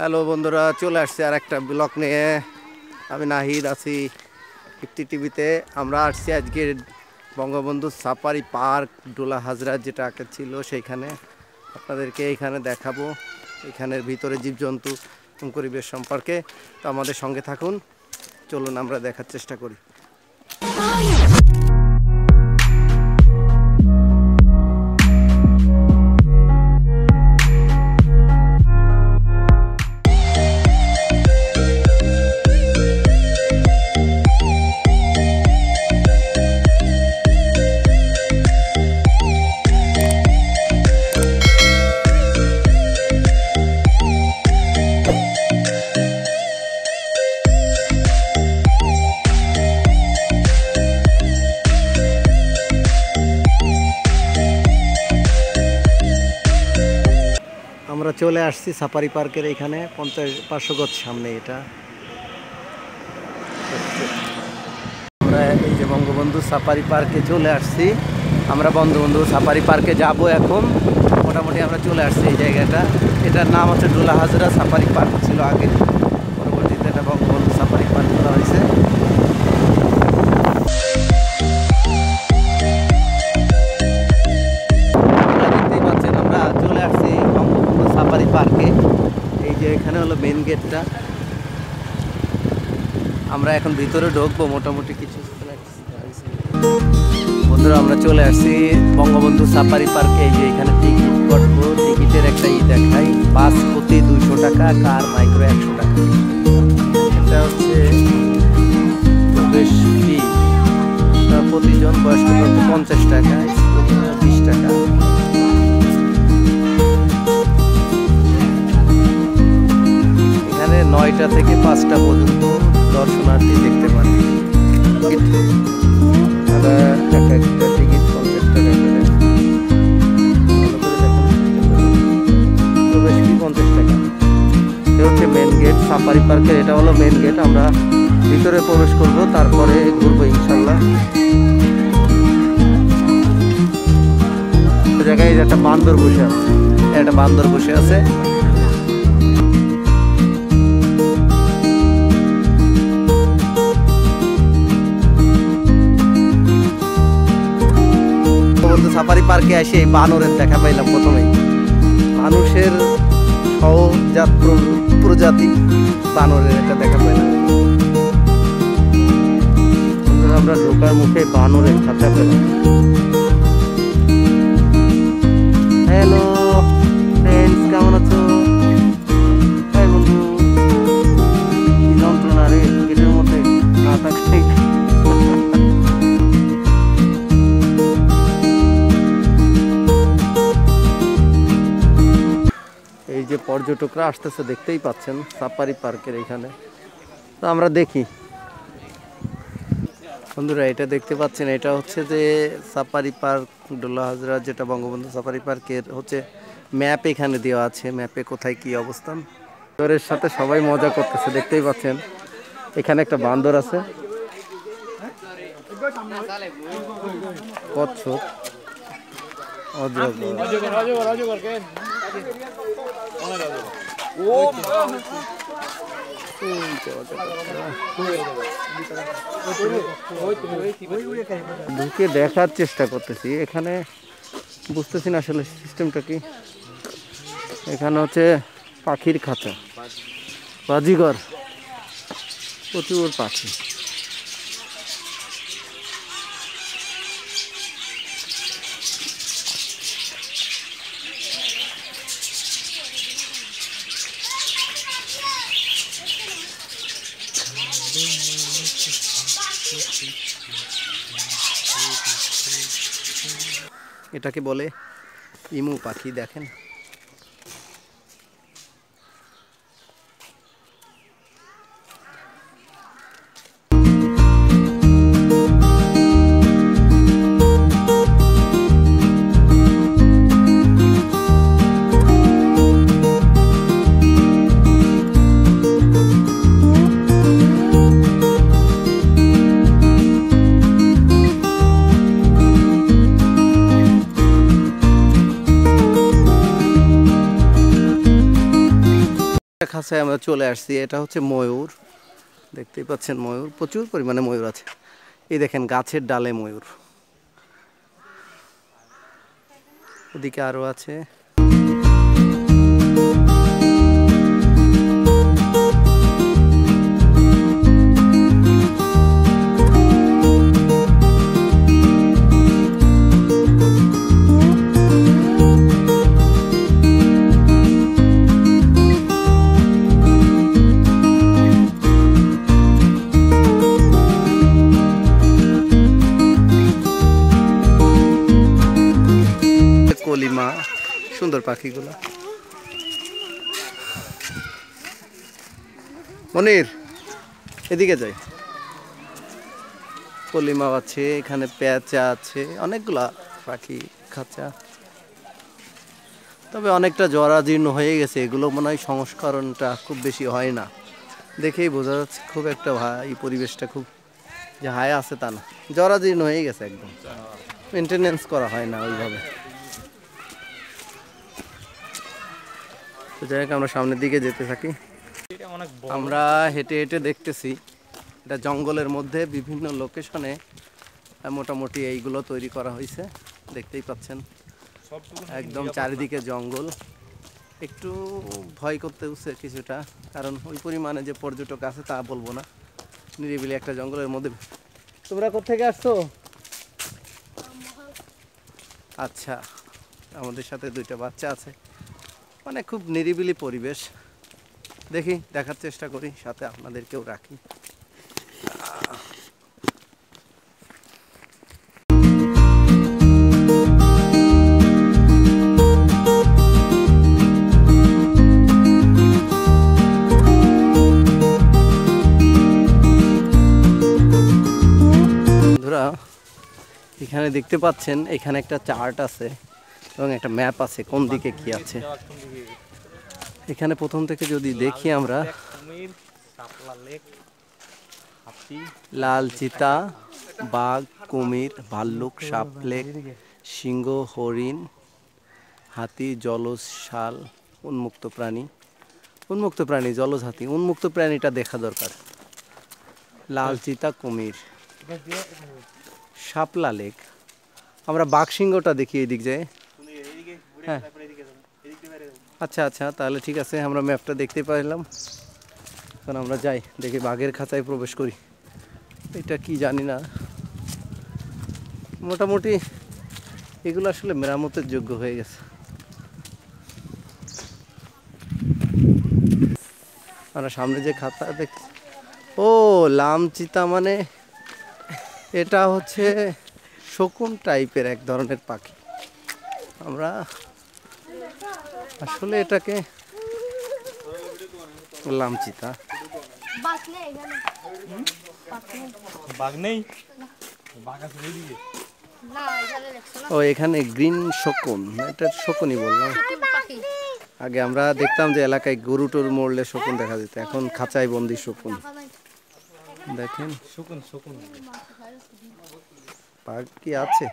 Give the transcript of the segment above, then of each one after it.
Hello বন্ধুরা, চলে আসছে আর একটা ব্লগ নিয়ে। আমি নাহিদ আছি ইফতি টিভিতে। আমরা আসছি আজকে বঙ্গবন্ধু সাফারি পার্ক ডোলা হাজরা যেটা আগে ছিল সেইখানে। আপনাদেরকে এইখানে দেখাবো, এখানের ভিতরে জীবজন্তু পরিবেশ সম্পর্কে। তো আমাদের সঙ্গে থাকুন, চলুন আমরা দেখার চেষ্টা করি। আমরা চলে আসছি সাফারি পার্কের এইখানে 500 গজ সামনে। এটা আমরা এই যে বঙ্গবন্ধু সাফারি পার্কে চলে আসছি। আমরা বঙ্গবন্ধু সাফারি পার্কে যাব এখন। মোটামুটি আমরা চলে আসছি এই জায়গাটা। এটার নাম হচ্ছে ডোলা হাজরা সাফারি পার্ক ছিল আগে, পরবর্তীতে এটা বঙ্গবন্ধু সাফারি পার্ক করা হয়েছে। সাফারি পার্কে এই যে এখানে হলো মেন গেটটা। আমরা এখন ভিতরে ঢুকবো। মোটামুটি কিছু বন্ধুরা, আমরা চলে আসছি বঙ্গবন্ধু সাফারি পার্কে। এই যে এখানে টিকিট কাটবো, টিকিটের একটা দেখাই। বাস প্রতি 200 টাকা, কার মাইক্রো 100 টাকা। এটা হচ্ছে প্রবেশ ফি, প্রতিজন বয়স্ক 50 টাকা, 20 টাকা। এখানে 9টা থেকে 5টা পর্যন্ত দর্শনার্থী দেখতে পারে। একটা টিকিট 50 টাকা করে। প্রবেশ ফি 50 টাকা। এটা হচ্ছে মেন গেট সাফারি পার্কের। এটা হলো মেন গেট। আমরা ভিতরে প্রবেশ করব, তারপরে ঘুরবো ইনশাল্লাহ। জায়গায় একটা বান্দর বসে আছে, একটা বান্দর বসে আছে। সাফারি পার্কে এসে বানরের দেখা পাইলাম প্রথমেই। মানুষের সহজাত প্রজাতি বানরের একটা দেখা পাইলাম। আমরা ঢোকার মুখে বানরের খাঁচা পেলাম। হ্যালো ফ্রেন্ডস, কেমন আছো? হ্যাঁ বন্ধু, কি যন্ত্রণা রে গেটের মধ্যে না থাকতে। এই যে পর্যটকরা আসতেছে, দেখতেই পাচ্ছেন সাফারি পার্কের এইখানে। তো আমরা দেখি বন্ধুরা, এটা দেখতে পাচ্ছেন, এটা হচ্ছে যে সাফারি পার্ক ডোলা হাজরা, যেটা বঙ্গবন্ধু সাফারি পার্কের হচ্ছে ম্যাপ এখানে দেওয়া আছে। ম্যাপে কোথায় কি অবস্থান। বান্দরের সাথে সবাই মজা করতেছে, দেখতেই পাচ্ছেন। এখানে একটা বান্দর আছে, কচ্ছপ, ঢুকে দেখার চেষ্টা করতেছি। এখানে বুঝতেছি না আসলে সিস্টেমটা কি। এখানে হচ্ছে পাখির খাঁচা, বাজিঘর, প্রচুর পাখি। এটাকে বলে ইমু পাখি, দেখেন। খাঁচায় আমরা চলে আসছি। এটা হচ্ছে ময়ূর, দেখতেই পাচ্ছেন ময়ূর, প্রচুর পরিমাণে ময়ূর আছে। এই দেখেন গাছের ডালে ময়ূর, ওদিকে আরো আছে। কলিমা, সুন্দর পাখিগুলো। মনির এদিকে যাই। কলিমা আছে, এখানে পেঁচা আছে, অনেকগুলা পাখি খাঁচা। তবে অনেকটা জরাজীর্ণ হয়ে গেছে, এগুলো মনে হয় সংস্করণটা খুব বেশি হয় না, দেখেই বোঝা যাচ্ছে। খুব একটা এই পরিবেশটা খুব যে হাই আছে তা না, জরাজীর্ণ হয়ে গেছে, একদম মেনটেনেন্স করা হয় না ওইভাবে। তো যাই হোক, আমরা সামনের দিকে যেতে থাকি। আমরা হেঁটে হেঁটে দেখতেছি এটা জঙ্গলের মধ্যে বিভিন্ন লোকেশনে মোটামুটি এইগুলো তৈরি করা হয়েছে, দেখতেই পাচ্ছেন। একদম চারিদিকে জঙ্গল, একটু ভয় করতে হচ্ছে কিছুটা, কারণ ওই পরিমাণে যে পর্যটক আছে তা বলবো না। নিরিবিলি একটা জঙ্গলের মধ্যে। তোমরা কোত্থেকে আসছো? আচ্ছা, আমাদের সাথে দুইটা বাচ্চা আছে। মানে খুব নিরিবিলি পরিবেশ, দেখি দেখার চেষ্টা করি, সাথে আপনাদেরকেও রাখি। বন্ধুরা, এখানে দেখতে পাচ্ছেন, এখানে একটা চার্ট আছে এবং একটা ম্যাপ আছে কোন দিকে কি আছে। এখানে প্রথম থেকে যদি দেখি আমরা, লাল চিতা, বাঘ, কুমির, ভাল্লুক, সাপ লেক, সিংহ, হরিণ, হাতি, জলজ শাল, উন্মুক্ত প্রাণী জলজ হাতি। উন্মুক্ত প্রাণীটা দেখা দরকার। লাল চিতা, কুমির, শাপলা লেক। আমরা বাঘ সিংহটা দেখি এই দিক যায়। হ্যাঁ, আচ্ছা আচ্ছা, তাহলে ঠিক আছে, আমরা ম্যাপটা দেখতে পাইলাম। এখন আমরা যাই, দেখি বাঘের খাঁচায় প্রবেশ করি। এটা কি জানি না, মোটামুটি এগুলো আসলে মেরামতের যোগ্য হয়ে গেছে। আমরা সামনে যে খাঁচা দেখছি, ও লামচিতা, মানে এটা হচ্ছে শকুন টাইপের এক ধরনের পাখি। আমরা আসলে এটাকে লামচিতা, ও এখানে গ্রিন শকুন, এটা শকুনই বললাম। আগে আমরা দেখতাম যে এলাকায় গরু টরু মরলে শকুন দেখা যেত, এখন খাঁচায় বন্দি শকুন। দেখেন বাঘ কি আছে?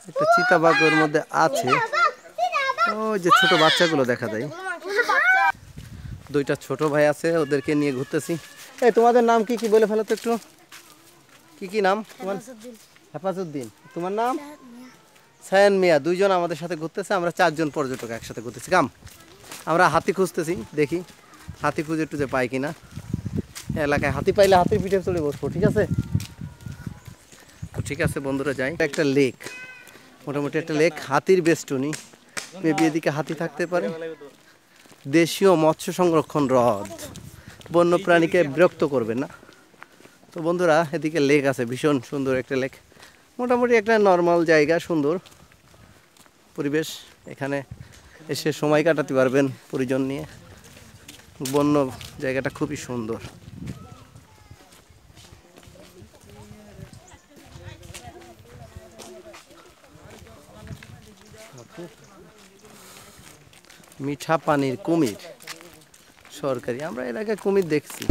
একটা চিতাবাঘ ওর মধ্যে আছে। ওই যে ছোট বাচ্চাগুলো দেখা যায়, দুইটা ছোট ভাই আছে, ওদেরকে নিয়ে ঘুরতেছি। এই তোমাদের নাম কি কি বলে ফেলো তো একটু, কি কি নাম তোমার? হেফাজউদ্দিন। তোমার নাম? সায়ান মিয়া। দুইজন আমাদের সাথে ঘুরতেছে, আমরা চারজন পর্যটক একসাথে ঘুরতেছি। কাম আমরা হাতি খুঁজতেছি, দেখি হাতি খুঁজে টুজে পাই কিনা। এলাকায় হাতি পাইলে হাতির পিঠে চলে বসবো, ঠিক আছে? তো ঠিক আছে বন্ধুরা, যাই। একটা লেক, মোটামুটি একটা লেক, হাতির বেষ্টনী, মেবি এদিকে হাতি থাকতে পারে। দেশীয় মৎস্য সংরক্ষণ হ্রদ, বন্য প্রাণীকে বিরক্ত করবে না। তো বন্ধুরা, এদিকে লেক আছে, ভীষণ সুন্দর একটা লেক, মোটামুটি একটা নর্মাল জায়গা, সুন্দর পরিবেশ। এখানে এসে সময় কাটাতে পারবেন পরিজন নিয়ে। বন্য জায়গাটা খুবই সুন্দর। মিঠা পানির কুমির সরকারি, আমরা এর আগে কুমির দেখছি।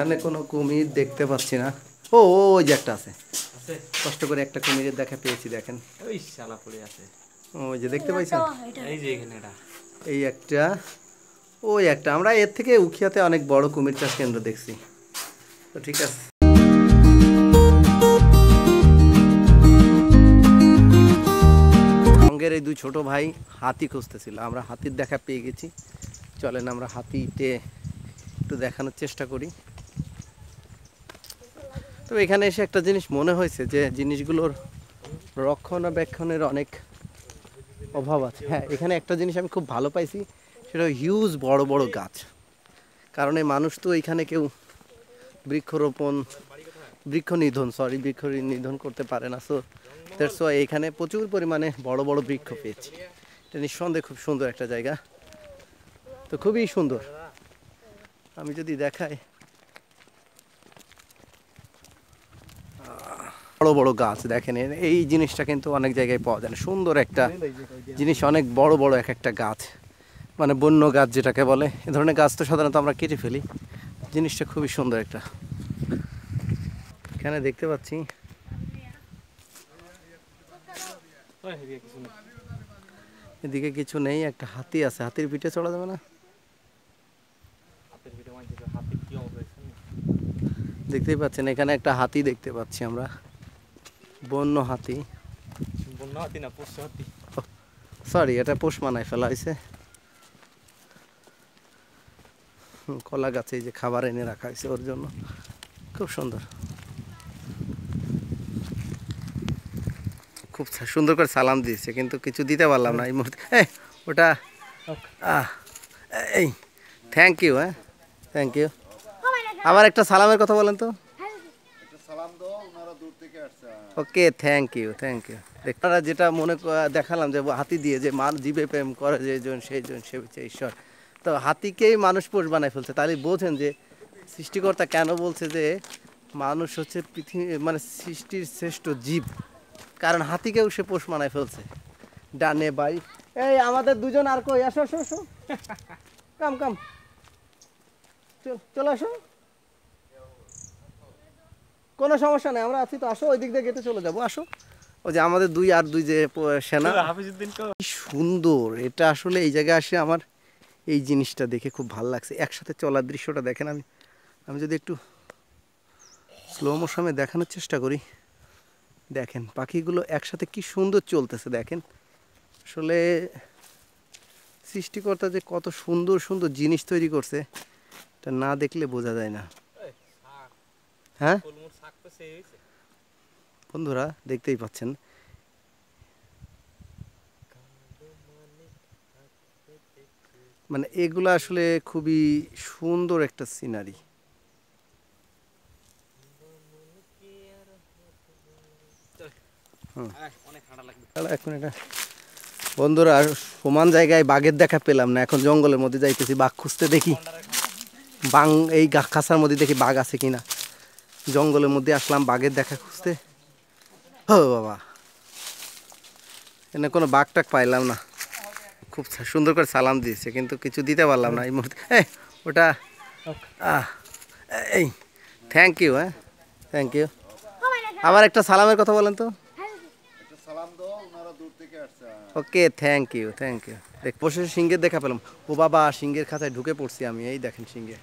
এখানে কোনো কুমির দেখতে পাচ্ছি না। ও ওই যে একটা আছে, কষ্ট করে একটা কুমিরের দেখা পেয়েছি, দেখেন ওই শালা পড়ে আছে। ওই যে দেখতে পাইছেন, এই যে এখানে এটা এই একটা, ওই একটা। আমরা এর থেকে উখিয়াতে অনেক বড় কুমির চাষ কেন্দ্র দেখছি। তো ঠিক আছে, সঙ্গের এই দুই ছোট ভাই হাতি খুঁজতেছিল, আমরা হাতির দেখা পেয়ে গেছি। চলেন আমরা হাতিতে একটু দেখানোর চেষ্টা করি। তো এখানে এসে একটা জিনিস মনে হয়েছে যে জিনিসগুলোর রক্ষণাবেক্ষণের অনেক অভাব আছে। হ্যাঁ, এখানে একটা জিনিস আমি খুব ভালো পাইছি, সেটা হিউজ বড় বড় গাছ। কারণ এই মানুষ তো এখানে কেউ বৃক্ষ নিধন করতে পারে না। সো দ্যাটস ওয়াই এখানে প্রচুর পরিমাণে বড় বড় বৃক্ষ পেয়েছি। এটা নিঃসন্দেহে খুব সুন্দর একটা জায়গা, তো খুবই সুন্দর। আমি যদি দেখাই, বড় বড় গাছ দেখেন, এই জিনিসটা কিন্তু অনেক জায়গায় পাওয়া যায় না। সুন্দর একটা জিনিস, অনেক বড় বড় এক একটা গাছ, মানে বন্য গাছ যেটাকে বলে। এ ধরনের গাছ তো সাধারণত আমরা কেটে ফেলি। জিনিসটা খুবই সুন্দর একটা। এখানে দেখতে পাচ্ছি এদিকে কিছু নেই, একটা হাতি আছে। হাতির পিঠে চড়া যাবে না? দেখতেই পাচ্ছেন এখানে একটা হাতি দেখতে পাচ্ছি আমরা, বন্য হাতি। বন্য হাতি না, পোষ্য হাতি। সরি, এটা পোষ মানায় ফেলা হয়েছে। কলা গাছে এই যে খাবার এনে রাখা হয়েছে ওর জন্য, খুব সুন্দর। খুব সুন্দর করে সালাম দিয়েছে, কিন্তু কিছু দিতে পারলাম না এই মুহূর্তে। ওটা এই থ্যাংক ইউ, হ্যাঁ থ্যাংক ইউ। আবার একটা সালামের কথা বলেন তো। ওকে, থ্যাংক ইউ থ্যাংক ইউ। আপনারা যেটা মনে দেখালাম যে হাতি দিয়ে যে জীবে প্রেম করে যেজন সেইজন সেবিছে ঈশ্বর, তো হাতিকেই মানুষ পোষ বানায় ফেলছে। তাহলে বোঝেন যে সৃষ্টিকর্তা কেন বলছে যে মানুষ হচ্ছে পৃথিবী, মানে সৃষ্টির শ্রেষ্ঠ জীব, কারণ হাতিকেও সে পোষ বানায় ফেলছে। ডানে বাই, এই আমাদের দুজন আর কই, আসো আসো আসো, কাম কাম, চলো আসো, কোনো সমস্যা নেই, আমরা আছি তো, আসো ওই দিক দিয়ে গেটে চলে যাবো, আসো। ওই যে আমাদের দুই যে সেনা, সুন্দর এটা। আসলে এই জায়গায় আসে আমার এই জিনিসটা দেখে খুব ভালো লাগছে। একসাথে চলার দৃশ্যটা দেখেন। আমি যদি একটু স্লো মোশনে দেখানোর চেষ্টা করি, দেখেন পাখিগুলো একসাথে কি সুন্দর চলতেছে। দেখেন আসলে সৃষ্টিকর্তা যে কত সুন্দর সুন্দর জিনিস তৈরি করছে, এটা না দেখলে বোঝা যায় না। হ্যাঁ বন্ধুরা, দেখতেই পাচ্ছেন মানে এগুলো আসলে খুবই সুন্দর একটা সিনারি। বন্ধুরা, সমান জায়গায় বাঘের দেখা পেলাম না, এখন জঙ্গলের মধ্যে যাইতেছি বাঘ খুঁজতে। দেখি এই খাঁচার মধ্যে দেখি বাঘ আছে কিনা। জঙ্গলের মধ্যে আসলাম বাঘের দেখা খুঁজতে। ও বাবা, এনে কোনো বাঘ টাক পাইলাম না। খুব সুন্দর করে সালাম দিয়েছে, কিন্তু কিছু দিতে পারলাম না এই মুহূর্তে। ওটা এই থ্যাংক ইউ, হ্যাঁ থ্যাংক ইউ। আবার একটা সালামের কথা বলেন তো। ওকে, থ্যাংক ইউ থ্যাংক ইউ। দেখ বসে সিংহের দেখা পেলাম। ও বাবা, সিংহের খাঁচায় ঢুকে পড়ছি আমি। এই দেখেন সিংহে,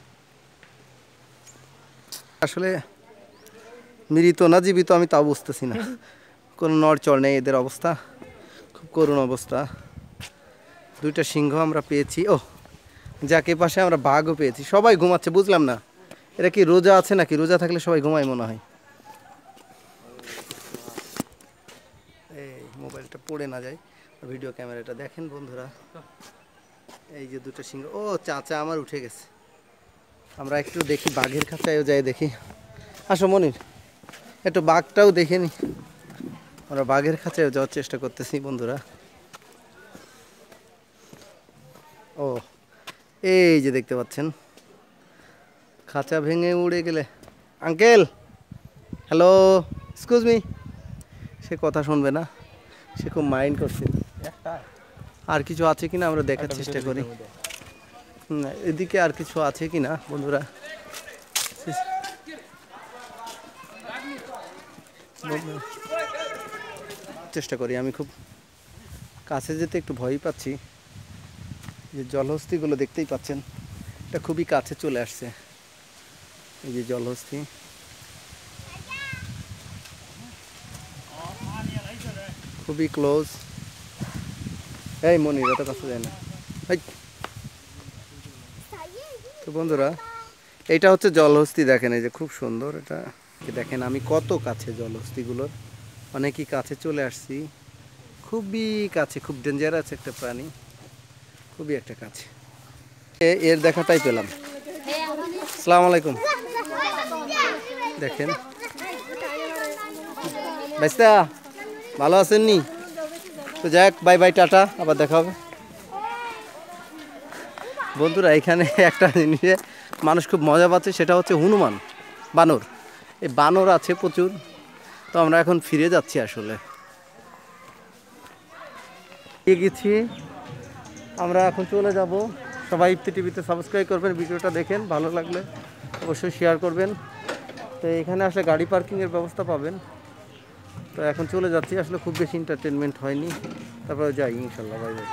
আসলে মৃত না জীবিত আমি তাও বুঝতেছি না। কোনো নড়চড় নেই, এদের অবস্থা খুব করুণ অবস্থা। দুইটা সিংহ আমরা পেয়েছি। ও যাকে পাশে আমরা বাঘও পেয়েছি। সবাই ঘুমাচ্ছে, বুঝলাম না এটা কি রোজা আছে নাকি? রোজা থাকলে সবাই ঘুমায় মনে হয়। এই মোবাইলটা পড়ে না যায়, ভিডিও ক্যামেরাটা দেখেন বন্ধুরা। এই যে দুটো সিংহ, ও চাচা আমার উঠে গেছে। আমরা একটু দেখি বাঘের খাঁচায়ও যাই দেখি। আসো মনির, একটু বাঘটাও দেখে নি। আমরা বাঘের খাঁচায়ও যাওয়ার চেষ্টা করতেছি বন্ধুরা। ও এই যে দেখতে পাচ্ছেন, খাঁচা ভেঙে উড়ে গেলে। Uncle, hello, excuse me. সে কথা শুনবে না, সে খুব মাইন্ড করছে। আর কিছু আছে কিনা আমরা দেখার চেষ্টা করি। এদিকে আর কিছু আছে কিনা বন্ধুরা, চেষ্টা করি, আমি খুব কাছে যেতে একটু ভয়ই পাচ্ছি। যে জলহস্তিগুলো দেখতেই পাচ্ছেন, এটা খুবই কাছে চলে আসছে। এই যে জলহস্তি, খুবই ক্লোজ। এই মনির এত কাছে যায় না। তো বন্ধুরা, এইটা হচ্ছে জলহস্তি। দেখেন এই যে খুব সুন্দর, এটা দেখেন আমি কত কাছে জলহস্তিগুলোর, অনেকই কাছে চলে আসছি, খুবই কাছে, খুব ডেঞ্জারাস একটা প্রাণী, খুবই একটা কাছে। এর দেখাটাই পেলাম। আসসালামু আলাইকুম। দেখেন ভাইস্তা, ভালো আছেন নি? তো যাক, বাই বাই, টাটা, আবার দেখা হবে। বন্ধুরা, এখানে একটা জিনিসে মানুষ খুব মজা পাচ্ছে, সেটা হচ্ছে হনুমান, বানর। এই বানর আছে প্রচুর। তো আমরা এখন ফিরে যাচ্ছি আসলে। গেছি, আমরা এখন চলে যাব। সবাই ইফতি টিভিতে সাবস্ক্রাইব করবেন, ভিডিওটা দেখেন, ভালো লাগলে অবশ্যই শেয়ার করবেন। তো এখানে আসলে গাড়ি পার্কিংয়ের ব্যবস্থা পাবেন। তো এখন চলে যাচ্ছি, আসলে খুব বেশি এন্টারটেনমেন্ট হয়নি, তারপরে যাই ইনশাল্লাহ। Bye bye.